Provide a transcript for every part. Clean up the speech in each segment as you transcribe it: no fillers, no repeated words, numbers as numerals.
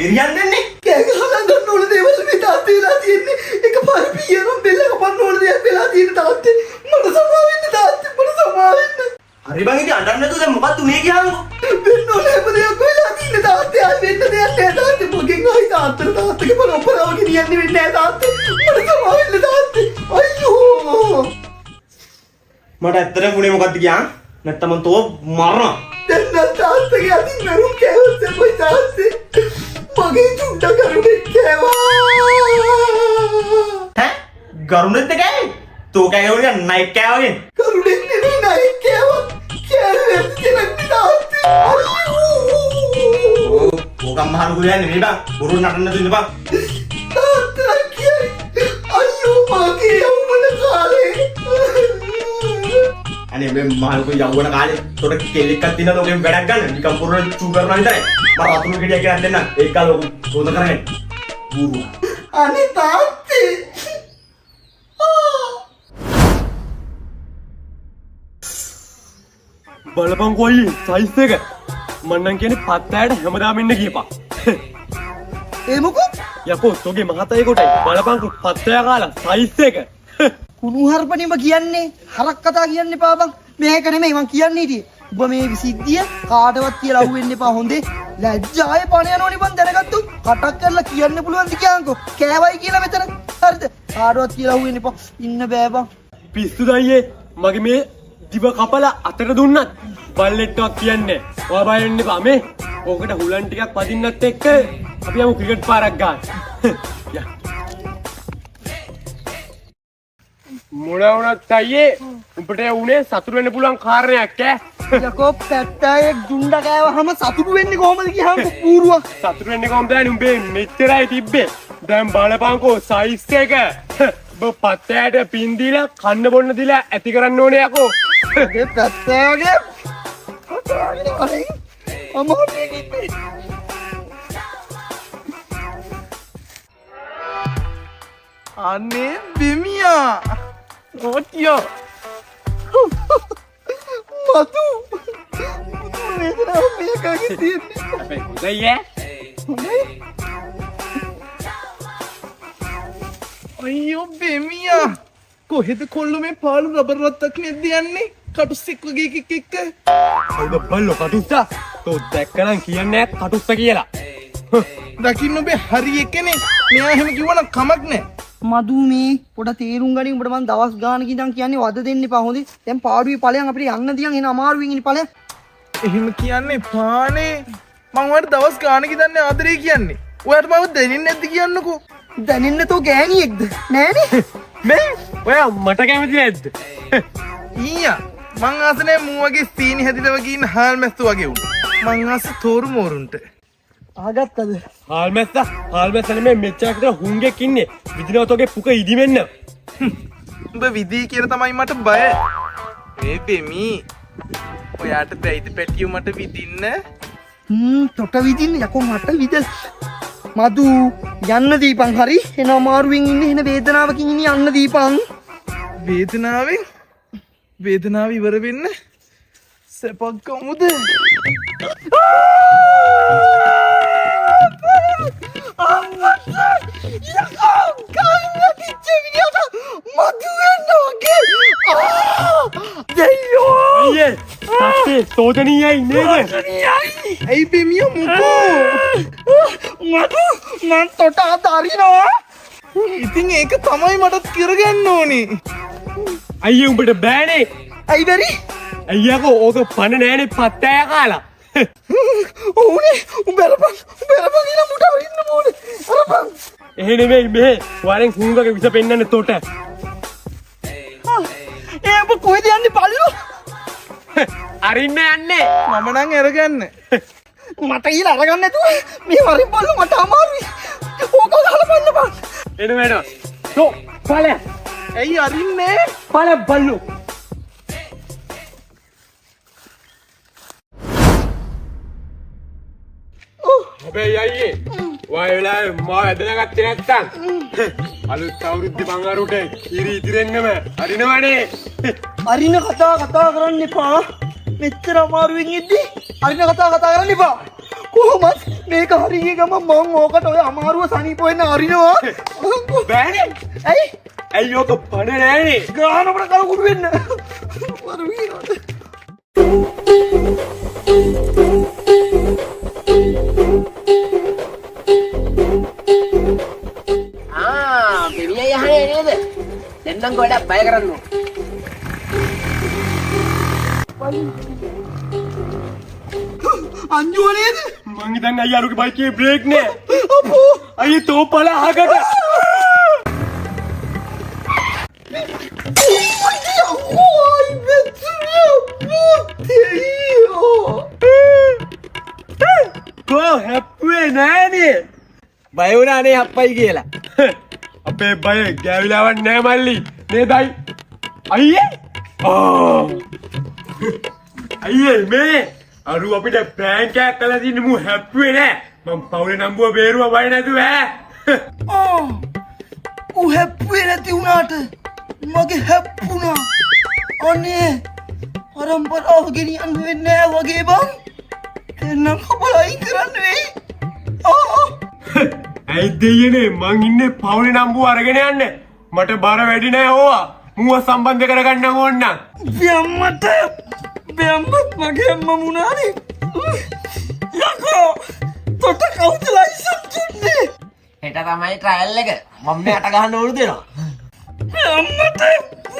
බිරියන්නේ කෑ ගහලා ගන්න ඕන දේවල් මේ තාත්තේ වෙලා තියෙන්නේ. එකපාර පියරම් බෙල්ල කපන්න ඕන දේවල් වෙලා තියෙන තාත්තේ. මට සමා වෙන්න තාත්තේ මට සමා වෙන්න. හරි බං ඉතින් අඬන්න නැතුව දැන් මොකක්ද උනේ කියන්නකෝ. වෙන්න ඕන හැම දෙයක් වෙලා තියෙන තාත්තේ. ආයි වෙන්න දෙයක් නෑ තාත්තේ. මොකෙන් ආයි තාත්තගේ පරම්පරාව ගෙනියන්නේ වෙන්නේ නෑ තාත්තේ. මට සමා වෙන්න තාත්තේ. අයියෝ. මට ඇත්තටම උනේ මොකක්ද කියන්න? නැත්තම් මං තෝ මරනවා. දැන් තාත්තගේ අතින් නරුම් කෑවොත් එපොයි තාත්තේ. මගේ චුට්ට කරුණේ කෑවා. ඈ ගරුණෙත් කෑවේ? තෝ කෑවේ නයිට් කෑවගේ. කරුණේ නෙමෙයි නයිට් කෑවා. කෑවේ කෙනෙක් තාත්තේ. අයියෝ. ඕකම් මහලු ගුලියන්නේ නෙමෙයි බං. බොරු නටන්න දෙන්න බං. තාත්තා කියයි. අයියෝ මගේ යවුන කාලේ. අනේ මේ මහලු යවුන කාලේ තොට කෙල්ලෙක්ක් දිනන ඔකෙන් වැඩක් ගන්න. නිකන් පුරන චූ කරනවා විතරයි. මම රතුරු ගෙඩියක් ගන්න දෙන්න. ඒක ගාලා ඔක සෝද කරගෙන. බූරු. අනේ තාත්තේ. බලපං කොයි සයිස් එක මම නම් කියන්නේ පත්තෑට හැමදාම ඉන්න කියපන්. ඒ මොකෝ? යකෝ තෝගේ මහතයි කොටයි බලපං පත්තෑ කාලා සයිස් එක. කුණුහරුපණිම කියන්නේ හරක් කතා කියන්න එපා බං. මේක නෙමෙයි මං කියන්නේ ඉතින්. ඔබ මේ විසිද්ධිය කාටවත් කියලා අහුවෙන්න එපා හොඳේ. ලැජ්ජායේ පණ යනෝනි බං දැනගත්තු. කටක් කරලා කියන්න පුළුවන් ද කියන්කෝ. කෑවයි කියලා මෙතන. හරිද? කාටවත් කියලා අහුවෙන්න එපා. ඉන්න බෑ බං. පිස්සු දයියේ මගේ මේ දිව කපලා අතට දුන්නත් බල්ලෙක්ටවත් කියන්නේ. ඔයා බය වෙන්න එපා මේ. ඕකට හුලන් ටිකක් පදින්නත් එක්ක අපි යමු ක්‍රිකට් පාරක් ගන්න. යා. මොන වුණත් අයියේ උඹට උනේ සතුටු වෙන්න පුළුවන් කාරණයක් ඈ. යකෝ පැත්තේ දුණ්ඩ කෑවහම සතුටු වෙන්නේ කොහමද කියහම පූරුවක්. සතුටු වෙන්නේ කොහොමද උඹේ මෙච්චරයි තිබ්බේ. දැන් බලපංකෝ සයිස් එක. ඔබ පත්තෑට පින් දීලා කන්න බොන්න දීලා ඇති කරන්න ඕනේ යකෝ. ඒ පැත්තේ අනේ අමෝනේ කිව්වේ. අනේ බිමියා ඕටියෝ මතු වේදනාව මේකගේ තියෙන්නේ. අපේ හොඳයි ඈ. අයියෝ බෙමියා කොහෙද කොල්ල මේ පාළු රබර් රත්තක් නෙද්ද යන්නේ කටුස්සෙක් වගේ එකෙක් එක්ක. අයිද බල්ලෝ කටුස්සා තෝ දැක්කනම් කියන්නේ කටුස්ස කියලා. දකින්න ඔබේ හරි එකනේ. මෙයා එහෙම කිව්වනම් කමක් නැහැ. මදු මේ පොඩ තේරුම් ගනින් උඹට මම දවස් ගානකින් ඉඳන් කියන්නේ වද දෙන්න එපා හොඳේ. දැන් පාඩුවේ ඵලයන් අපිට යන්න දියන් එන අමාරුවෙන් ඉන්නේ ඵලයන්. එහෙම කියන්නේ පානේ මං ඔයාලට දවස් ගානක දන්නේ ආදරේ කියන්නේ. ඔයාලට මම දෙනින් නැද්ද කියන්නකෝ. දැනෙන්න තෝ ගෑණියෙක්ද නෑනේ. මේ ඔයා මට කැමති නැද්ද? ඊයා මං ආසනේ මූ වගේ සීනි හැදිලා වගේ ඉන්න හාල් මැස්සු වගේ උන්. මං ආස තෝරු මෝරුන්ට. ආගත්තද? හාල් මැස්ස නෙමෙයි මෙච්චර විතර හුංගෙක් ඉන්නේ. විදිනවත් ඔගේ පුක ඉදිමෙන්න. උඹ විදී කියලා තමයි මට බය. මේ බෙමි ඔයාට බැයිද පැටියෝ මට විදින්න? තොට විදින්න යකෝ මට විද. මදු යන්න දීපන් හරි. එන අමාරුවෙන් ඉන්නේ එන වේදනාවකින් ඉන්නේ යන්න දීපන්. වේදනාව ඉවර වෙන්න සැපක් කොමුද? අයියේ තාත්තේ සෝදනීයයි නේද? ඇයි බෙමිය මොකෝ? මන් තොට අතාරිනවා. ඉතින් ඒක තමයි මටත් කරගන්න ඕනේ. අයියේ උඹට බෑනේ. ඇයි බැරි? අයියකෝ ඕක පණ නෑනේ පත්තෑ කාලා. ඕනේ උඹරපන් කියලා මුට වෙන්න ඕනේ. අරපන්. එහෙ නෙමෙයි මේ වරෙන් හුංගගේ විස පෙන්නන්න තොට. ඒ ඔබ කොහෙද යන්නේ බල්ලෝ? අරින්න යන්නේ. මම නම් අරගන්න. මට ඊළ අරගන්න නැතුව මේ වරින් බල්ලෝ මට අමාරුයි. ඕක ගහලා බලන්න බං. එන වැඩ. තෝ ඵල. ඇයි අරින්නේ? ඵල බල්ලෝ. හැබැයි අයියේ වයි වෙලාවේ මාව ඇදලා ගත්තේ නැත්තම් අලුත් අවුරුද්දේ බංගරුට ඉරි ඉදිරෙන්නම අරිනවනේ. අරින කතා කරන්න එපා. මෙච්චර අමාරුවෙන් ඉද්දි අරින කතා කරන්න එපා. කොහොමද මේක හරිය ගම මං ඕකට ඔය අමාරුව සනීප වෙන්න අරිනවා. බෑනේ. ඇයි? ඇයි ඔක පණ නෑනේ. ගානකට කලකුරු වෙන්න. වරු වීරට. බෙවිය යහනේ නේද? දෙන්නම් ගොඩක් බය කරන්න ඕන. අංජුව නේද? මං හිතන්නේ අයියා අරුගේ බයිකේ බ්‍රේක් නෑ. අපෝ අයියේ තෝපල අහකට. කෝ හැප්පුවේ නෑනේ. බය වුණානේ අප්පයි කියලා. අපේ බය ගෑවිලාවක් නෑ මල්ලි. නේදයි? අයියේ? අයියේ මේ අරු අපිට ප්‍රෑන්ක් එකක් කළා දින්න මු හැප්පුවේ නෑ. මං පවුලේ නම්බුව බේරුවා බය නැතුව ඈ. ඌ හැප්පුවේ නැති වුණාට මගේ හැප්පුණා. අනේ පරම්පරාව ගෙනියන්න වෙන්නේ නෑ වගේ බං. එන්නම් කපලයි කරන්න වෙයි. ඇයි දෙයනේ මං ඉන්නේ පවුලේ නම්බුව අරගෙන යන්න. මට බර වැඩි නෑ ඕවා. මුව සම්බන්ධ කරගන්න ඕන නම්. බැම්මට බැම්මත් මගේ අම්මා මුණානේ. යකෝ තොට කවුද ලයිසන්ස් දුන්නේ? හෙට තමයි ට්‍රයල් එක. මම මේ අට ගහන්න ඕන දෙනවා. බැම්මට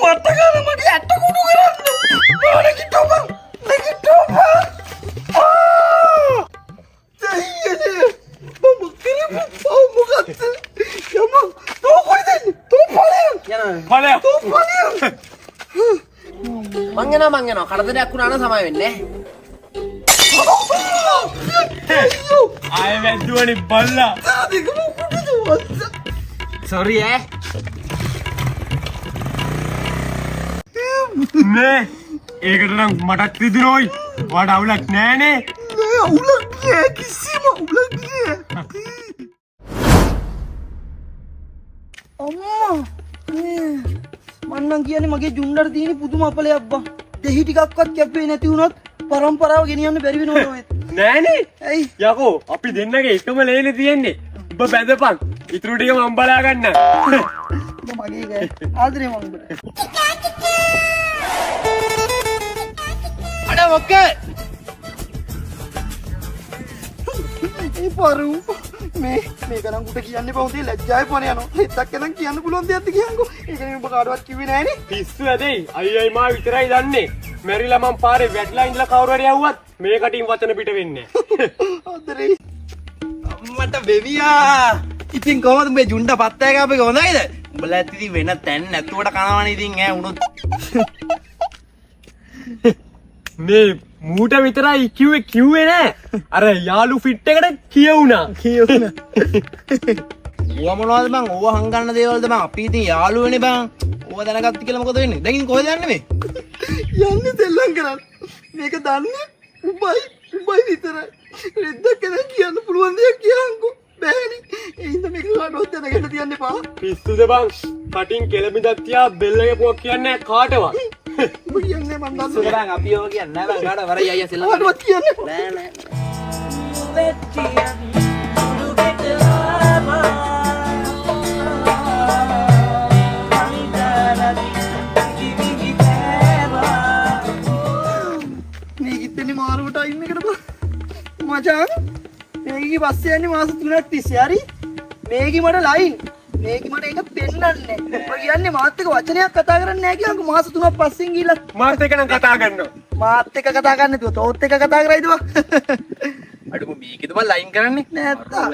මට ගාන මගේ ඇට කුඩු කරන්න. නැගිටපන් නැගිටපන්. දෙයියනේ මම කිරිපු මොකක්ද? යම තෝ කොයිද? තෝ ඵලයන්. යනවා. ඵලයක්. තෝ ඵලයන්. මං යනවා. කරදරයක් වුණා නම් සමය වෙන්නේ. ආයෙ වැද්දුවනේ බල්ලා. ආදිකම කුඩු සෝරි ඈ. නේ ඒකට නම් මටත් රිදුනෝයි. වාට අවුලක් නෑනේ. නෑ අවුලක් නෑ කිසිම අවුලක් නෑ. අම්මා මන්නම් කියන්නේ මගේ ජුන්ඩර් තියෙන පුදුම අපලයක් බං. දෙහි ටිකක්වත් කැපුවේ නැති වුණොත් පරම්පරාව ගෙනියන්න බැරි වෙනවද ඔය? නෑනේ. ඇයි? යකෝ අපි දෙන්නගේ එකම ලේනේ තියෙන්නේ. ඔබ බැඳපන්. ඉතුරු ටික මම බලා ගන්න. ඔබ මගේ ගෑ. ආදරේ මම උඹට. අඩ මොකද? ඒ පරු මේක නම් උට කියන්න එපා. හොඳේ ලැජ්ජාවේ පණ යනවා. හිතක් එනම් කියන්න පුළුවන් දෙයක්ද කියන්කෝ. ඒක නෙමෙයි ඔබ කාටවත් කිව්වේ නෑනේ. පිස්සු ඇදෙයි. අයියයි මා විතරයි දන්නේ. මැරිලා මං පාරේ වැටලා ඉඳලා කවුරු හරි ඇහුවත් මේ කටින් වචන පිට වෙන්නේ නෑ. ආදරේ අම්මට බෙවියා. ඉතින් කොහොමද මේ ජුන්ඩ පත්තය කාපේ හොඳයිද? උඹලා ඉතින් වෙන තැන් නැතුවට කනවනේ ඉතින් ඈ උනොත්. මේ මූට විතරයි කිව්වේ නෑ. අර යාළු ෆිට් එකට කියවුණා. ඕවා මොනවද බං? ඕවා හංගන්න දේවල්ද බං? අපි ඉතින් යාළුවනේ බං. ඕවා දැනගත්ත කියලා මොකද වෙන්නේ? දැන් ඉතින් කොහෙද යන්නේ මේ? යන්නේ දෙල්ලම් කරන්න. මේක දන්නේ උඹයි විතරයි. රෙද්දක් ගැන කියන්න පුළුවන් දෙයක් කියන්කෝ. බෑනේ. ඒ හින්දා මේක කාටවත් දැනගන්න තියන්න එපා. පිස්සුද බං? කටින් කෙලමිදක් තියා බෙල්ල එකපුවක් කියන්නේ කාටවත්. උඹ කියන්නේ මන් දන්නේ. සුබං අපි ඕවා කියන්නේ නෑ බං. කාට වරයි අයියා සෙල්ලම් කාටවත් කියන්නේ නෑ නෑ. මේක ඉතින් මාරුව ටයිම් එකට බං. මචං මේකේ පස්සේ යන්නේ මාස 3ක් තිස්සේ හරි. මේකේ මට ලයින්. මේකේ මට ඒක පෙන්නන්නේ. ඔය කියන්නේ මාත් එක්ක වචනයක් කතා කරන්නේ නැහැ කියන්කෝ මාස 3ක් පස්සෙන් ගිහිල්ලා. මාත් එක නම් කතා කරනවා. මාත් එක්ක කතා කරන්නේ නැතුව තෝත් එක්ක කතා කරයිද බං? අඩුම මේකෙද මම ලයින් කරන්නේ නැත්තා.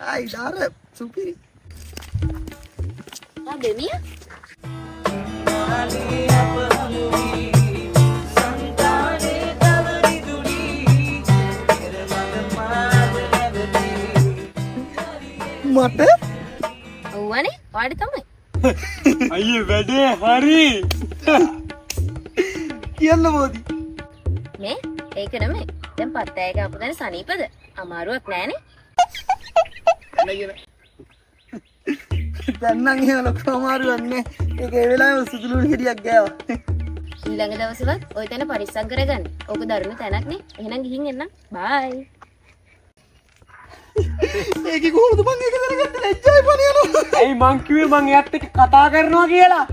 ආයි ඩාර සුපිරි. දෙමිය මට ඔව්වනේ වාඩි තමයි අයියේ වැඩේ හරි. කියන්න බෝදි. මේ ඒක නෙමෙයි දැන් පත්තෑයක අපු දැන් සනීපද අමාරුවක් නෑනේ දැන් නම් එහෙම ලොකු අමාරුවක් නෑ. ඒක ඒ වෙලාවේ සුදුලුණු ගෙඩියක් ගෑවා. ඊළඟ දවසවත් ওই තැන පරිස්සම් කරගන්න. ඕක දරුණු තැනක් නේ. එහෙනම් ගිහින් එන්න. බයි. ඒකේ කොහොමද බං ඒක දැනගත්තේ ලැජ්ජායි පණියනවා. ඇයි මං කිව්වේ මං එයාත් එක්ක කතා කරනවා කියලා?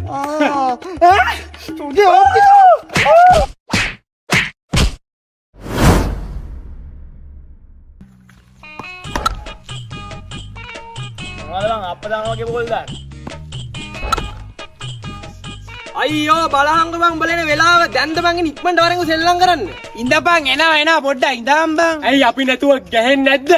තුගේ ඕක. අයියෝ බලහංග බං බලන වෙලාව දැන්ද මං ඉක්මනට වරෙන් සෙල්ලම් කරන්න. ඉඳපන් එනවා පොඩ්ඩක් ඉඳන් බං. ඇයි අපි නැතුව ගැහෙන්නේ නැද්ද?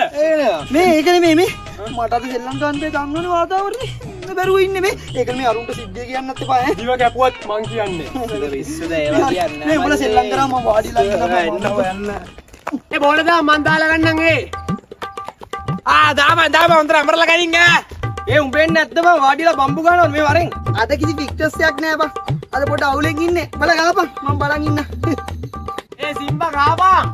මේ ඒක නෙමෙයි මේ. මට අද සෙල්ලම් ගන්න බෑ ගන්නවනේ වාතාවරණේ. බැරුව ඉන්නේ මේ. ඒක නෙමෙයි අරුන්ට සිද්ධිය කියන්නත් එපා ඈ. දිව කැපුවත් මං කියන්නේ. විශ්වද ඒවා කියන්නේ. මේ උඹලා සෙල්ලම් කරා මම වාඩිලා ඉන්නවා. ඒ බෝල දා මං දාලා ගන්නම් ඒ. දාම හොඳට අමරලා ගනින් ඈ. ඒ උඹෙන් නැද්ද බං වාඩිලා බම්බු ගන්නවා මේ වරෙන්. අද කිසි පික්චර්ස් එකක් නෑ බං. අද පොඩ අවුලෙන් ඉන්නේ. බල ගහපන් මම බලන් ඉන්න. ඒ සිම්බා ගාපන්.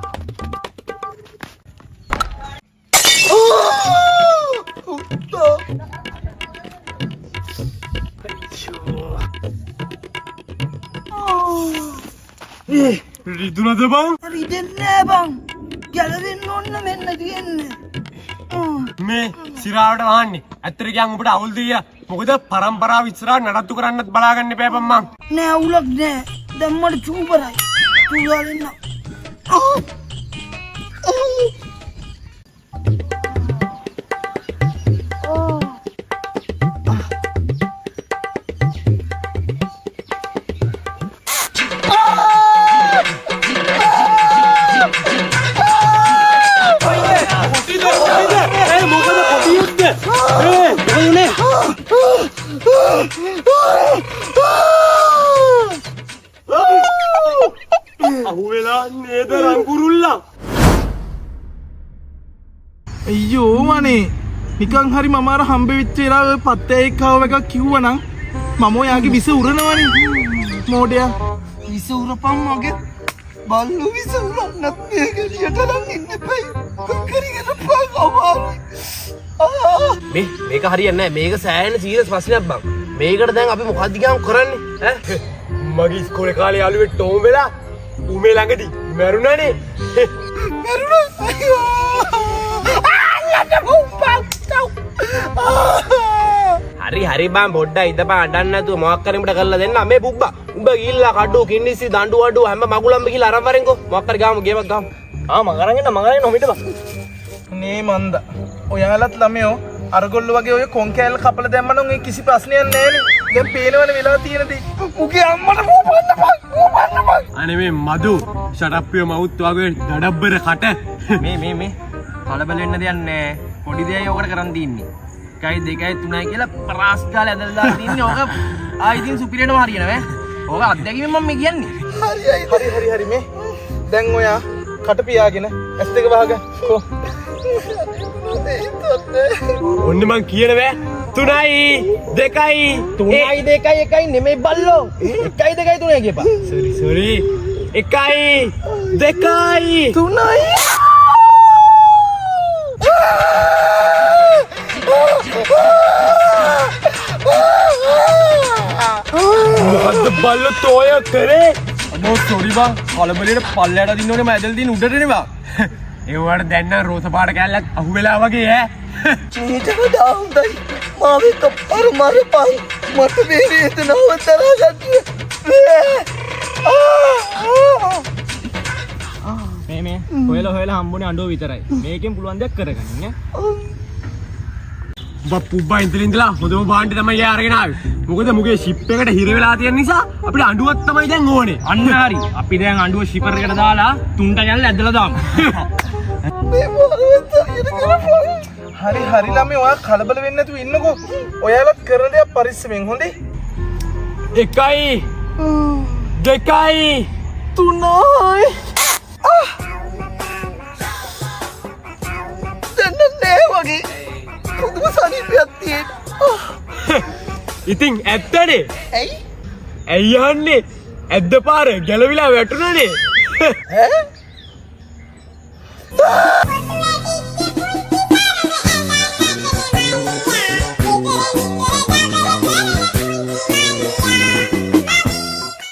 රිදුනද බං? රිදෙන්නේ නෑ බං. ගැලවෙන්න ඕන මෙන්න තියෙන්නේ. මේ සිරාවට වහන්නේ. ඇත්තට කියන් ඔබට අවුල් දෙයියා. මොකද පරම්පරාව ඉස්සරහට නඩත්තු කරන්නත් බලාගන්න එපා බං මං. නෑ අවුලක් නෑ. දැන් මට චූපරයි. චූලා දෙන්න. අහුවෙලා නේද රංගුරුල්ලා? අයියෝ මනේ නිකන් හරි මම අර හම්බ වෙච්ච වෙලාව ඔය පත්තේ එක්කව එකක් කිව්වනම් මම ඔයාගේ විස උරනවනේ මෝඩයා. විස උරපන් මගේ බල්ලු විස උරන්නත් මේක එළියට නම් ඉන්න එපයි. කරගෙන පාගවයි. මේක හරියන්නේ නැහැ. මේක සෑහෙන සීරියස් ප්‍රශ්නයක් බං. මේකට දැන් අපි මොකද්ද කියන් කරන්නේ ඈ? මගේ ඉස්කෝලේ කාලේ යාළුවෙක් ටෝම් වෙලා උමේ ළඟදී මැරුණානේ. මරුණා. අයියෝ. හරි බං පොඩ්ඩක් ඉඳපන් අඬන්න නැතුව මොකක් කරේ උඹට කරලා දෙන්න. මේ පුබ්බා උඹ ගිහිල්ලා කඩු කින්නිසි දඬු අඩු හැම මගුලම්බ ගිහිල්ලා අරන් වරෙන්කෝ. මොකක් හරි ගාමු ගේමක් ගාමු. මම අරන් එන්න හිටපන්. නේ මන්ද ඔයාලත් ළමයෝ අරගොල්ලෝ වගේ ඔය කොන් කෑල්ල කපලා දැම්මනම් ඒ කිසි ප්‍රශ්නයක් නැහැ නේ. දැන් පේනවනේ වෙලා තියෙන දේ. උගේ අම්මට මූපන්නපන්. අනේ මේ මදු ෂටප්පිය මවුත් වගේ දඩබ්බර කට. මේ කලබල වෙන්න දෙයක් නැහැ. පොඩි දෙයයි ඔකට කරන් තින්නේ. 1 2 3 කියලා ප්‍රාස් ගාලා ඇදලා දාලා තින්නේ. ඕක ඉතින් සුපිරියටම හරියනවා ඈ. ඕක අත්දැකීමෙන් මම කියන්නේ. හරි මේ. දැන් ඔයා කට පියාගෙන S2 වහගන්න. කො. ඔන්න මං කියන බෑ 3යි 2යි 3යි 2යි 1යි නෙමෙයි බල්ලෝ. 1යි 2යි 3යි කියපන්. සෝරි 1යි 2යි 3යි. මොකද්ද බල්ලෝ තෝය කරේ? අනේ සෝරි බං කලබලෙට පල්ලයට දින්න ඕනේ මම ඇදලා දින්න උඩට නේ බං. ඒවට දැන් නම් රෝස පාට කැල්ලක් අහුවෙලා වගේ ඈ. චීටක දාහුඳයි. මාව එක පර මරපන්. මට මේ වේදනාව තරහ ගන්න. මේ හොයලා හම්බුනේ අඬුව විතරයි. මේකෙන් පුළුවන් දෙයක් කරගන්න ඈ. උඹ පුබ්බා ඉඳලා හොඳම භාණ්ඩේ තමයි යා අරගෙන ආවේ. මොකද මුගේ ෂිප් එකට හිර වෙලා තියෙන නිසා අපිට අඬුවක් තමයි දැන් ඕනේ. අන්න හරි. අපි දැන් අඬුව ෂිපර් එකට දාලා තුන්ට යල්ල ඇදලා දාමු. මේ මොරෙන් තරියට කරපන්. හරි ළමයි ඔයා කලබල වෙන්නේ නැතුව ඉන්නකෝ. ඔයාලත් කරන දේ පරිස්සමෙන් හොඳේ. 1යි 2යි 3යි. දැන් නෑ වගේ. පුදුම සනීපයක් තියෙන. ඉතින් ඇත්තනේ. ඇයි? ඇයි යන්නේ? ඇද්ද පාර ගැලවිලා වැටුණනේ. ඈ?